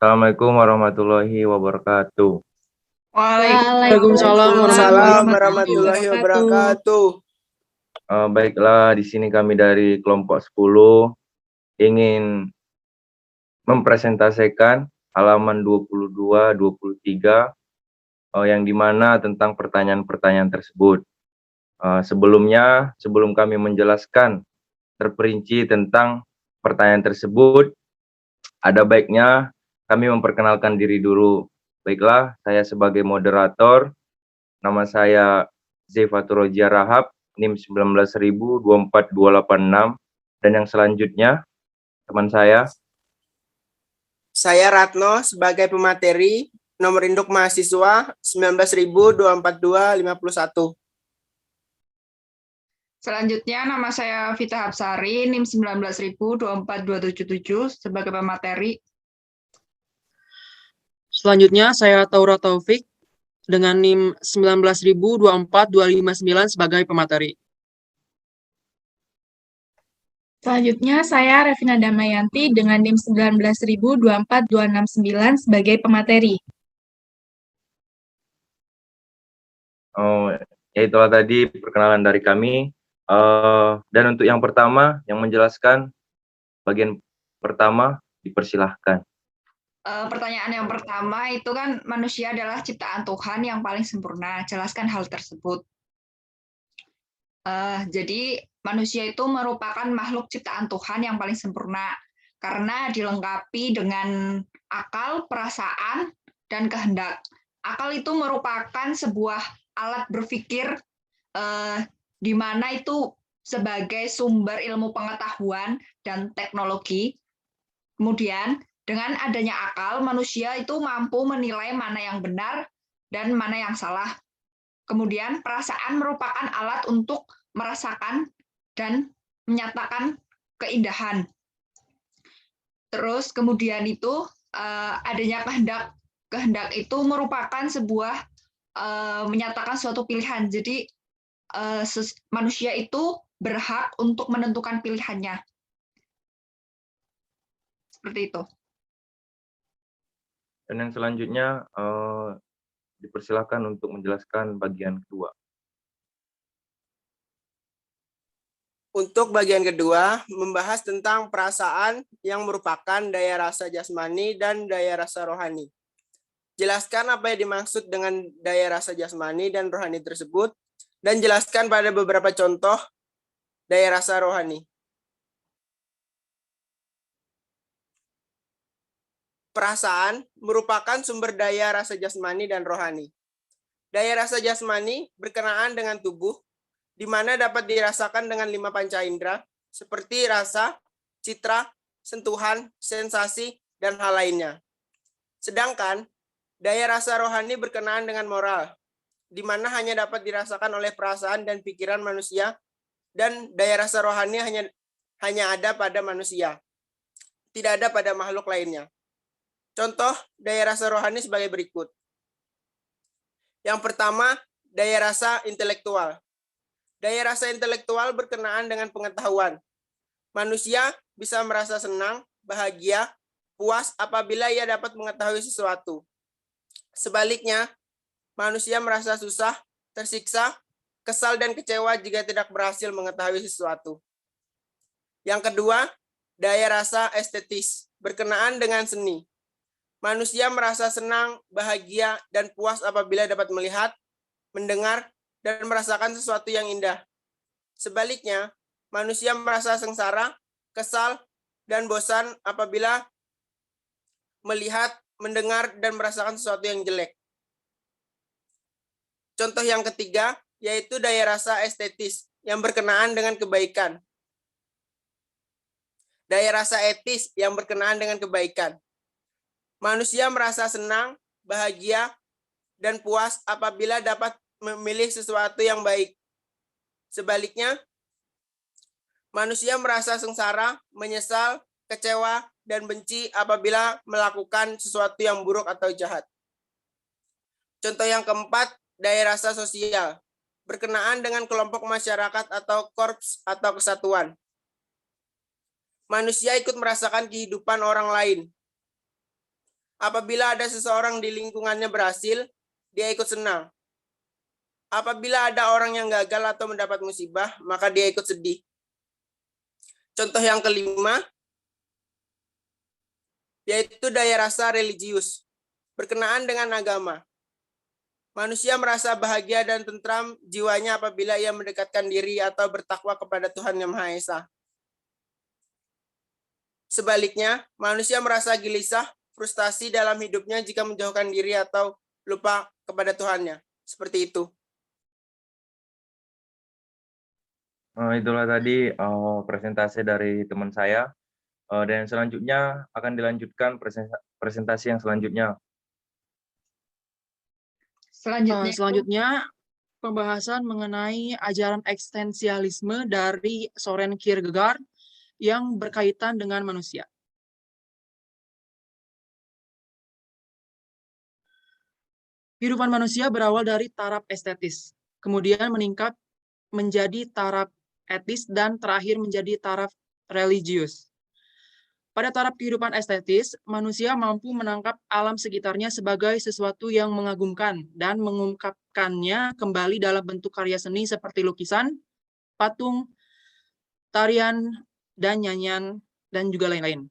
Assalamualaikum warahmatullahi wabarakatuh. Waalaikumsalam Waalaikumsalam warahmatullahi warahmatullahi wabarakatuh. Baiklah, di sini kami dari kelompok 10 ingin mempresentasikan halaman 22-23 yang dimana tentang pertanyaan-pertanyaan tersebut. Sebelum kami menjelaskan terperinci tentang pertanyaan tersebut, ada baiknya kami memperkenalkan diri dulu. Baiklah, saya sebagai moderator, nama saya Zaifatur Rojia Rahab, NIM 19.24286, dan yang selanjutnya teman saya. Saya Ratno sebagai pemateri, nomor induk mahasiswa 19.24251. Selanjutnya nama saya Vita Hapsari, NIM 19.24277 sebagai pemateri. Selanjutnya saya Taura Taufik dengan NIM 19.24259 sebagai pemateri. Selanjutnya saya Revina Damayanti dengan NIM 19.24269 sebagai pemateri. Itulah tadi perkenalan dari kami. Dan untuk yang pertama, yang menjelaskan bagian pertama, dipersilahkan. Pertanyaan yang pertama itu kan manusia adalah ciptaan Tuhan yang paling sempurna. Jelaskan hal tersebut. Jadi manusia itu merupakan makhluk ciptaan Tuhan yang paling sempurna karena dilengkapi dengan akal, perasaan, dan kehendak. Akal itu merupakan sebuah alat berpikir di mana itu sebagai sumber ilmu pengetahuan dan teknologi. Kemudian dengan adanya akal, manusia itu mampu menilai mana yang benar dan mana yang salah. Kemudian perasaan merupakan alat untuk merasakan dan menyatakan keindahan. Terus kemudian itu adanya kehendak. Kehendak itu merupakan sebuah menyatakan suatu pilihan. Jadi manusia itu berhak untuk menentukan pilihannya. Seperti itu. Dan yang selanjutnya dipersilakan untuk menjelaskan bagian kedua. Untuk bagian kedua, membahas tentang perasaan yang merupakan daya rasa jasmani dan daya rasa rohani. Jelaskan apa yang dimaksud dengan daya rasa jasmani dan rohani tersebut, dan jelaskan pada beberapa contoh daya rasa rohani. Perasaan merupakan sumber daya rasa jasmani dan rohani. Daya rasa jasmani berkenaan dengan tubuh, di mana dapat dirasakan dengan 5 panca indera, seperti rasa, citra, sentuhan, sensasi, dan hal lainnya. Sedangkan, daya rasa rohani berkenaan dengan moral, di mana hanya dapat dirasakan oleh perasaan dan pikiran manusia, dan daya rasa rohani hanya ada pada manusia, tidak ada pada makhluk lainnya. Contoh daya rasa rohani sebagai berikut. Yang pertama, daya rasa intelektual. Daya rasa intelektual berkenaan dengan pengetahuan. Manusia bisa merasa senang, bahagia, puas apabila ia dapat mengetahui sesuatu. Sebaliknya, manusia merasa susah, tersiksa, kesal, dan kecewa jika tidak berhasil mengetahui sesuatu. Yang kedua, daya rasa estetis, berkenaan dengan seni. Manusia merasa senang, bahagia, dan puas apabila dapat melihat, mendengar, dan merasakan sesuatu yang indah. Sebaliknya, manusia merasa sengsara, kesal, dan bosan apabila melihat, mendengar, dan merasakan sesuatu yang jelek. Contoh yang ketiga, yaitu daya rasa estetis yang berkenaan dengan kebaikan. Daya rasa etis yang berkenaan dengan kebaikan. Manusia merasa senang, bahagia, dan puas apabila dapat memilih sesuatu yang baik. Sebaliknya, manusia merasa sengsara, menyesal, kecewa, dan benci apabila melakukan sesuatu yang buruk atau jahat. Contoh yang keempat, daya rasa sosial, berkenaan dengan kelompok masyarakat atau korps atau kesatuan. Manusia ikut merasakan kehidupan orang lain. Apabila ada seseorang di lingkungannya berhasil, dia ikut senang. Apabila ada orang yang gagal atau mendapat musibah, maka dia ikut sedih. Contoh yang kelima, yaitu daya rasa religius, berkenaan dengan agama. Manusia merasa bahagia dan tentram jiwanya apabila ia mendekatkan diri atau bertakwa kepada Tuhan Yang Maha Esa. Sebaliknya, manusia merasa gelisah, frustasi dalam hidupnya jika menjauhkan diri atau lupa kepada Tuhannya. Seperti itu. Itulah tadi presentasi dari teman saya. Dan selanjutnya akan dilanjutkan presentasi yang selanjutnya. Selanjutnya, pembahasan mengenai ajaran eksistensialisme dari Soren Kierkegaard yang berkaitan dengan manusia. Kehidupan manusia berawal dari taraf estetis, kemudian meningkat menjadi taraf etis, dan terakhir menjadi taraf religius. Pada taraf kehidupan estetis, manusia mampu menangkap alam sekitarnya sebagai sesuatu yang mengagumkan dan mengungkapkannya kembali dalam bentuk karya seni seperti lukisan, patung, tarian, dan nyanyian, dan juga lain-lain.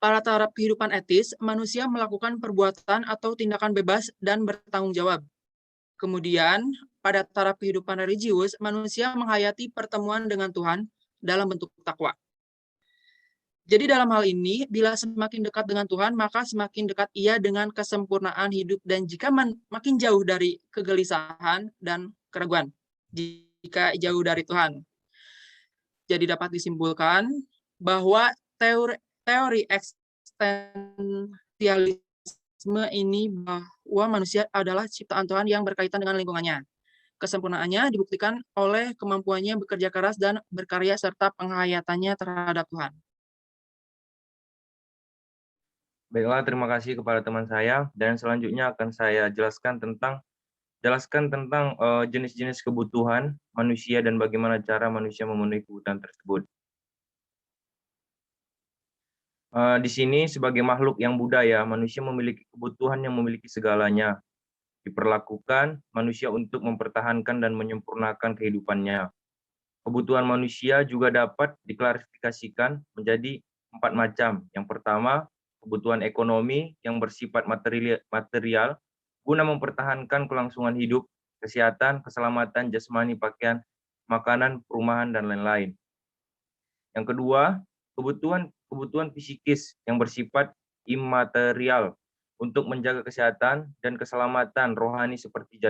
Pada taraf kehidupan etis, manusia melakukan perbuatan atau tindakan bebas dan bertanggung jawab. Kemudian, pada taraf kehidupan religius, manusia menghayati pertemuan dengan Tuhan dalam bentuk takwa. Jadi dalam hal ini, bila semakin dekat dengan Tuhan, maka semakin dekat ia dengan kesempurnaan hidup, dan jika makin jauh dari kegelisahan dan keraguan, jika jauh dari Tuhan. Jadi dapat disimpulkan bahwa teori eksistensialisme ini bahwa manusia adalah ciptaan Tuhan yang berkaitan dengan lingkungannya. Kesempurnaannya dibuktikan oleh kemampuannya bekerja keras dan berkarya serta penghayatannya terhadap Tuhan. Baiklah, terima kasih kepada teman saya. Dan selanjutnya akan saya jelaskan tentang jenis-jenis kebutuhan manusia dan bagaimana cara manusia memenuhi kebutuhan tersebut. Di sini sebagai makhluk yang budaya, manusia memiliki kebutuhan yang memiliki segalanya. Diperlakukan manusia untuk mempertahankan dan menyempurnakan kehidupannya. Kebutuhan manusia juga dapat diklasifikasikan menjadi 4 macam. Yang pertama, kebutuhan ekonomi yang bersifat material guna mempertahankan kelangsungan hidup, kesehatan, keselamatan jasmani, pakaian, makanan, perumahan, dan lain-lain. Yang kedua, kebutuhan psikis yang bersifat imaterial untuk menjaga kesehatan dan keselamatan rohani seperti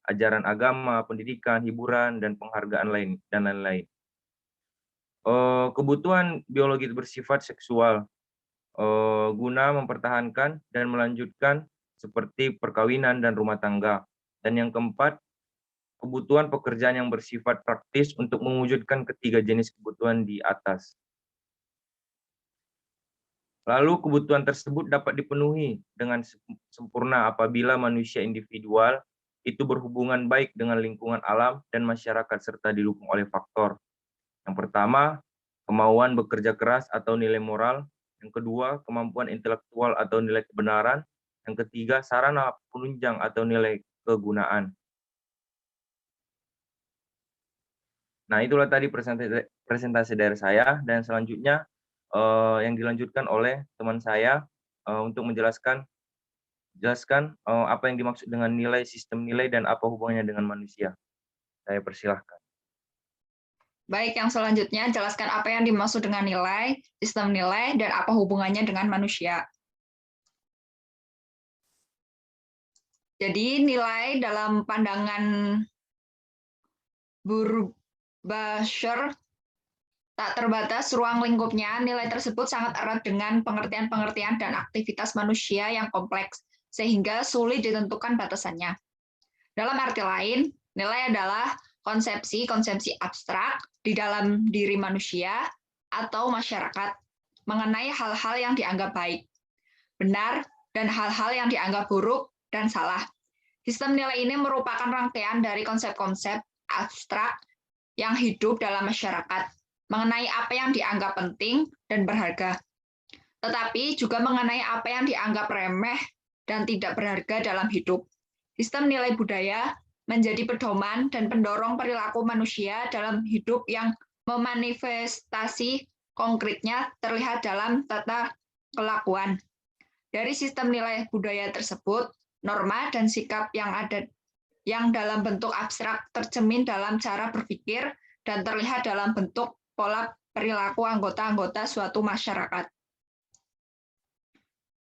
ajaran agama, pendidikan, hiburan, dan penghargaan lain-lain. Kebutuhan biologi bersifat seksual guna mempertahankan dan melanjutkan seperti perkawinan dan rumah tangga. Dan yang keempat, kebutuhan pekerjaan yang bersifat praktis untuk mewujudkan ketiga jenis kebutuhan di atas. Lalu kebutuhan tersebut dapat dipenuhi dengan sempurna apabila manusia individual itu berhubungan baik dengan lingkungan alam dan masyarakat serta didukung oleh faktor. Yang pertama, kemauan bekerja keras atau nilai moral. Yang kedua, kemampuan intelektual atau nilai kebenaran. Yang ketiga, sarana penunjang atau nilai kegunaan. Nah, itulah tadi presentasi dari saya, dan selanjutnya yang dilanjutkan oleh teman saya untuk menjelaskan apa yang dimaksud dengan nilai, sistem nilai, dan apa hubungannya dengan manusia. Saya persilahkan. Baik, yang selanjutnya jelaskan apa yang dimaksud dengan nilai, sistem nilai, dan apa hubungannya dengan manusia. Jadi nilai dalam pandangan Burbasher tak terbatas ruang lingkupnya, nilai tersebut sangat erat dengan pengertian-pengertian dan aktivitas manusia yang kompleks, sehingga sulit ditentukan batasannya. Dalam arti lain, nilai adalah konsepsi-konsepsi abstrak di dalam diri manusia atau masyarakat mengenai hal-hal yang dianggap baik, benar, dan hal-hal yang dianggap buruk dan salah. Sistem nilai ini merupakan rangkaian dari konsep-konsep abstrak yang hidup dalam masyarakat mengenai apa yang dianggap penting dan berharga. tetapi juga mengenai apa yang dianggap remeh dan tidak berharga dalam hidup. Sistem nilai budaya menjadi pedoman dan pendorong perilaku manusia dalam hidup yang memanifestasi konkretnya terlihat dalam tata kelakuan. Dari sistem nilai budaya tersebut, norma dan sikap yang dalam bentuk abstrak tercermin dalam cara berpikir dan terlihat dalam bentuk pola perilaku anggota-anggota suatu masyarakat.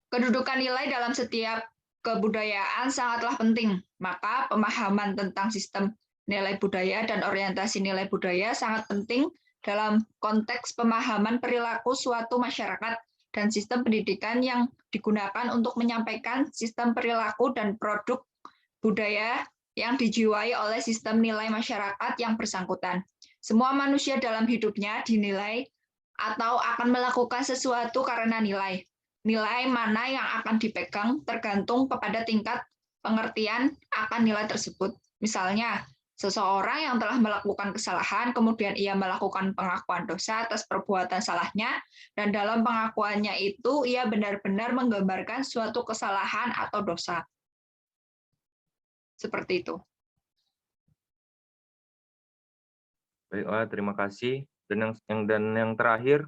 Kedudukan nilai dalam setiap kebudayaan sangatlah penting, maka pemahaman tentang sistem nilai budaya dan orientasi nilai budaya sangat penting dalam konteks pemahaman perilaku suatu masyarakat dan sistem pendidikan yang digunakan untuk menyampaikan sistem perilaku dan produk budaya yang dijiwai oleh sistem nilai masyarakat yang bersangkutan. Semua manusia dalam hidupnya dinilai atau akan melakukan sesuatu karena nilai. Nilai mana yang akan dipegang tergantung kepada tingkat pengertian akan nilai tersebut. Misalnya, seseorang yang telah melakukan kesalahan, kemudian ia melakukan pengakuan dosa atas perbuatan salahnya, dan dalam pengakuannya itu ia benar-benar menggambarkan suatu kesalahan atau dosa. Seperti itu. Baiklah, terima kasih. Dan yang terakhir,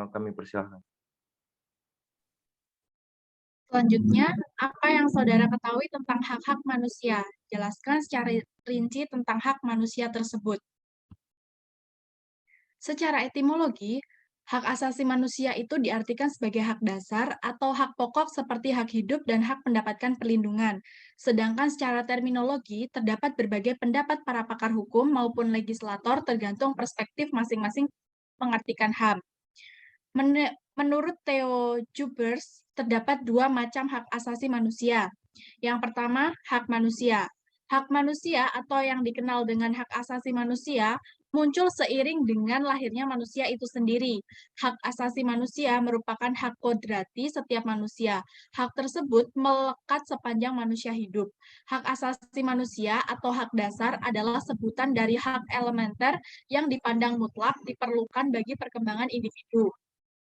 kami persilahkan. Selanjutnya, apa yang saudara ketahui tentang hak-hak manusia? Jelaskan secara rinci tentang hak manusia tersebut. Secara etimologi, hak asasi manusia itu diartikan sebagai hak dasar atau hak pokok seperti hak hidup dan hak mendapatkan perlindungan. Sedangkan secara terminologi, terdapat berbagai pendapat para pakar hukum maupun legislator tergantung perspektif masing-masing mengartikan HAM. Menurut Theo Jubers, terdapat dua macam hak asasi manusia. Yang pertama, hak manusia. Hak manusia atau yang dikenal dengan hak asasi manusia muncul seiring dengan lahirnya manusia itu sendiri. Hak asasi manusia merupakan hak kodrati setiap manusia. Hak tersebut melekat sepanjang manusia hidup. Hak asasi manusia atau hak dasar adalah sebutan dari hak elementer yang dipandang mutlak diperlukan bagi perkembangan individu.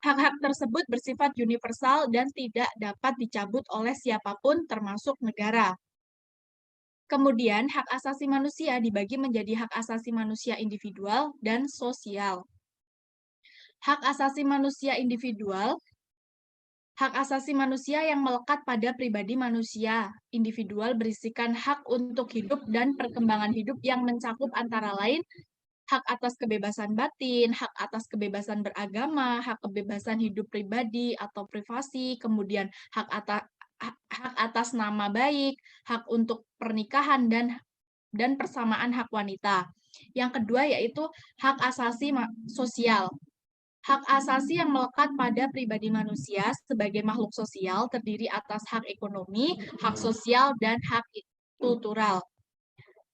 Hak-hak tersebut bersifat universal dan tidak dapat dicabut oleh siapapun, termasuk negara. Kemudian, hak asasi manusia dibagi menjadi hak asasi manusia individual dan sosial. Hak asasi manusia individual, hak asasi manusia yang melekat pada pribadi manusia. Individual berisikan hak untuk hidup dan perkembangan hidup yang mencakup antara lain hak atas kebebasan batin, hak atas kebebasan beragama, hak kebebasan hidup pribadi atau privasi, kemudian hak atas nama baik, hak untuk pernikahan dan persamaan hak wanita. Yang kedua yaitu hak asasi sosial. Hak asasi yang melekat pada pribadi manusia sebagai makhluk sosial terdiri atas hak ekonomi, hak sosial, dan hak kultural.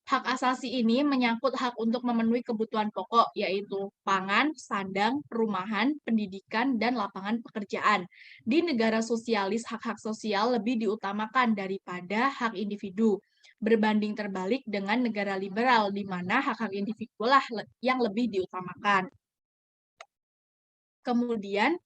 Hak asasi ini menyangkut hak untuk memenuhi kebutuhan pokok, yaitu pangan, sandang, perumahan, pendidikan, dan lapangan pekerjaan. Di negara sosialis, hak-hak sosial lebih diutamakan daripada hak individu. Berbanding terbalik dengan negara liberal, di mana hak-hak individu lah yang lebih diutamakan. Kemudian,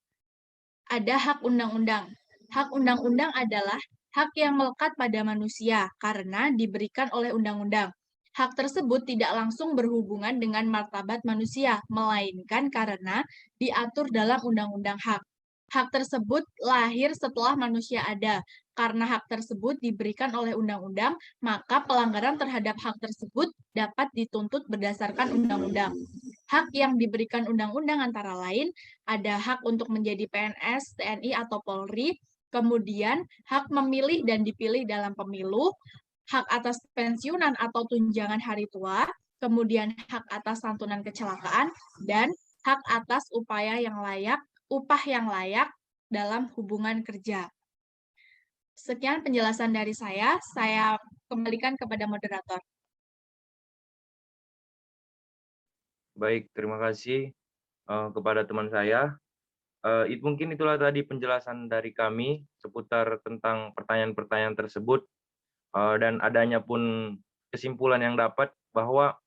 ada hak undang-undang. Hak undang-undang adalah hak yang melekat pada manusia karena diberikan oleh undang-undang. Hak tersebut tidak langsung berhubungan dengan martabat manusia, melainkan karena diatur dalam undang-undang hak. Hak tersebut lahir setelah manusia ada. Karena hak tersebut diberikan oleh undang-undang, maka pelanggaran terhadap hak tersebut dapat dituntut berdasarkan undang-undang. Hak yang diberikan undang-undang antara lain ada hak untuk menjadi PNS, TNI, atau Polri, kemudian hak memilih dan dipilih dalam pemilu, hak atas pensiunan atau tunjangan hari tua, kemudian hak atas santunan kecelakaan, dan hak atas upah yang layak dalam hubungan kerja. Sekian penjelasan dari saya kembalikan kepada moderator. Baik, terima kasih kepada teman saya. Mungkin itulah tadi penjelasan dari kami seputar tentang pertanyaan-pertanyaan tersebut. Dan adanya pun kesimpulan yang dapat bahwa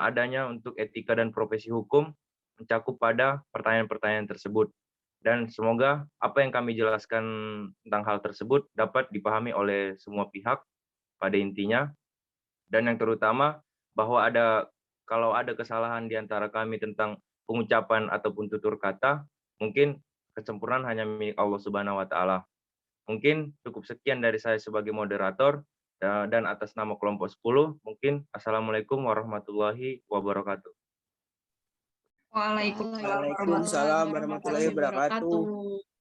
adanya untuk etika dan profesi hukum mencakup pada pertanyaan-pertanyaan tersebut. Dan semoga apa yang kami jelaskan tentang hal tersebut dapat dipahami oleh semua pihak pada intinya. Dan yang terutama bahwa kalau ada kesalahan di antara kami tentang pengucapan ataupun tutur kata, mungkin kesempurnaan hanya milik Allah Subhanahu wa taala. Mungkin cukup sekian dari saya sebagai moderator dan atas nama kelompok 10, mungkin Assalamualaikum warahmatullahi wabarakatuh. Waalaikumsalam Waalaikumsalam warahmatullahi wabarakatuh. wabarakatuh.